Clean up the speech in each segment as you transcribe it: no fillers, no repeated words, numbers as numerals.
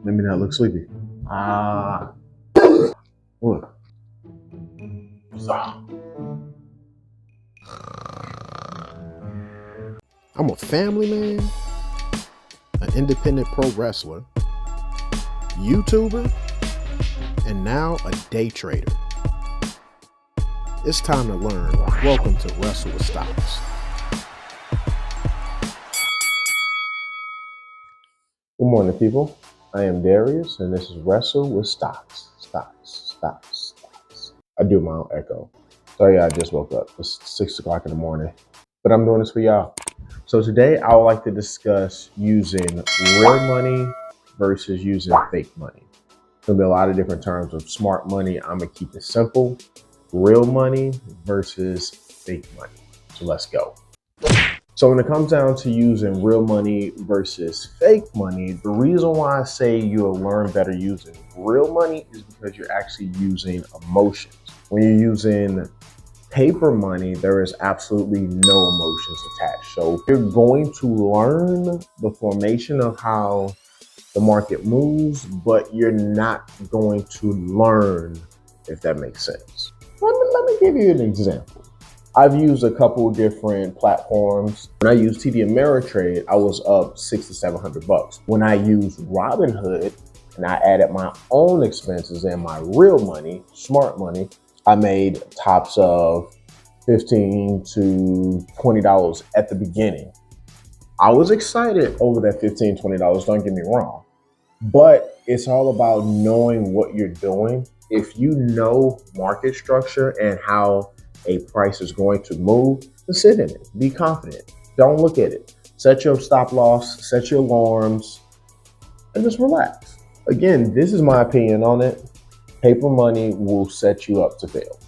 Let me not look sleepy. What? I'm a family man, an independent pro wrestler, YouTuber, and now a day trader. It's time to learn. Welcome to Wrestle with Stocks. Good morning, people. I am Darius, and this is Wrestle with Stocks. Stocks. I do my own echo. Sorry, I just woke up. It's 6 o'clock in the morning, but I'm doing this for y'all. So today, I would like to discuss using real money versus using fake money. There'll be a lot of different terms of smart money. I'm gonna keep it simple. Real money versus fake money. So let's go. So when it comes down to using real money versus fake money, the reason why I say you'll learn better using real money is because you're actually using emotions. When you're using paper money, there is absolutely no emotions attached. So you're going to learn the formation of how the market moves, but you're not going to learn, if that makes sense. Let me give you an example. I've used a couple of different platforms. When I used TD Ameritrade, I was up $600 to $700. When I used Robinhood and I added my own expenses and my real money, smart money, I made tops of $15 to $20 at the beginning. I was excited over that $15, $20, don't get me wrong. But it's all about knowing what you're doing. If you know market structure and how a price is going to move, then sit in it. Be confident. Don't look at it. Set your stop loss, set your alarms, and just relax. Again, this is my opinion on it. Paper money will set you up to fail.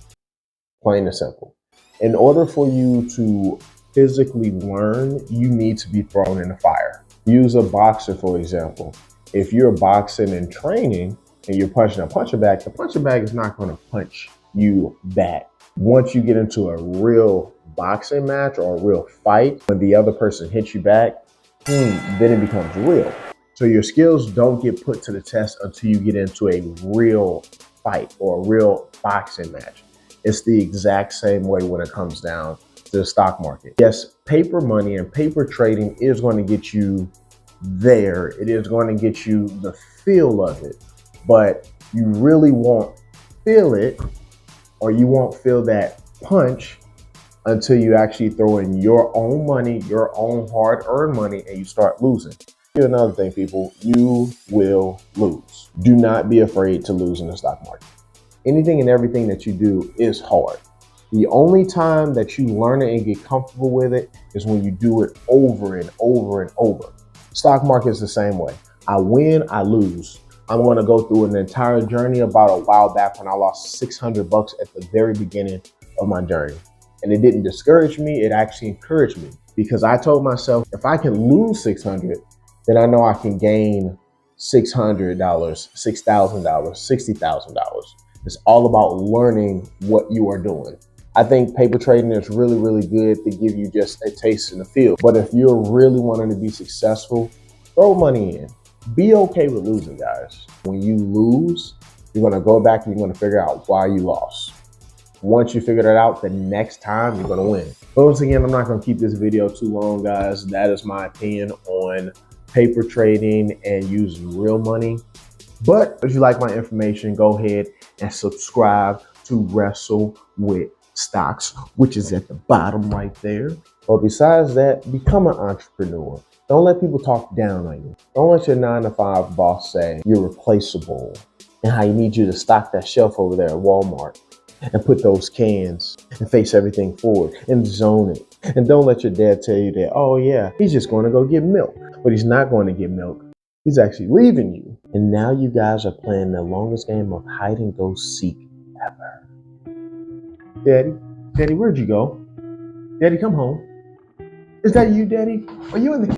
Plain and simple. In order for you to physically learn, you need to be thrown in the fire. Use a boxer, for example. If you're boxing and training and you're punching a puncher bag, the puncher bag is not going to punch you back. Once you get into a real boxing match or a real fight, when the other person hits you back, then it becomes real. So your skills don't get put to the test until you get into a real fight or a real boxing match. It's the exact same way when it comes down to the stock market. Yes, paper money and paper trading is going to get you there. It is going to get you the feel of it, but you really won't feel it, or you won't feel that punch until you actually throw in your own money, your own hard-earned money, and you start losing. Here's another thing, people, you will lose. Do not be afraid to lose in the stock market. Anything and everything that you do is hard. The only time that you learn it and get comfortable with it is when you do it over and over and over. Stock market is the same way. I win, I lose. I'm going to go through an entire journey about a while back when I lost $600 at the very beginning of my journey. And it didn't discourage me, it actually encouraged me, because I told myself, if I can lose $600, then I know I can gain $600, $6,000, $60,000. It's all about learning what you are doing. I think paper trading is really, really good to give you just a taste in the field. But if you're really wanting to be successful, throw money in. Be okay with losing, guys. When you lose, you're going to go back and you're going to figure out why you lost. Once you figure that out, the next time you're going to win. But once again, I'm not going to keep this video too long, guys. That is my opinion on paper trading and using real money. But if you like my information, go ahead and subscribe to Wrestle with Stocks, which is at the bottom right there. But besides that, become an entrepreneur. Don't let people talk down on you. Don't let your 9-to-5 boss say you're replaceable and how you need you to stock that shelf over there at Walmart and put those cans and face everything forward and zone it. And don't let your dad tell you that, oh yeah, he's just going to go get milk. But he's not going to get milk. He's actually leaving you. And now you guys are playing the longest game of hide and go seek ever. Daddy, where'd you go? Daddy, come home. Is that you, Daddy? Are you in the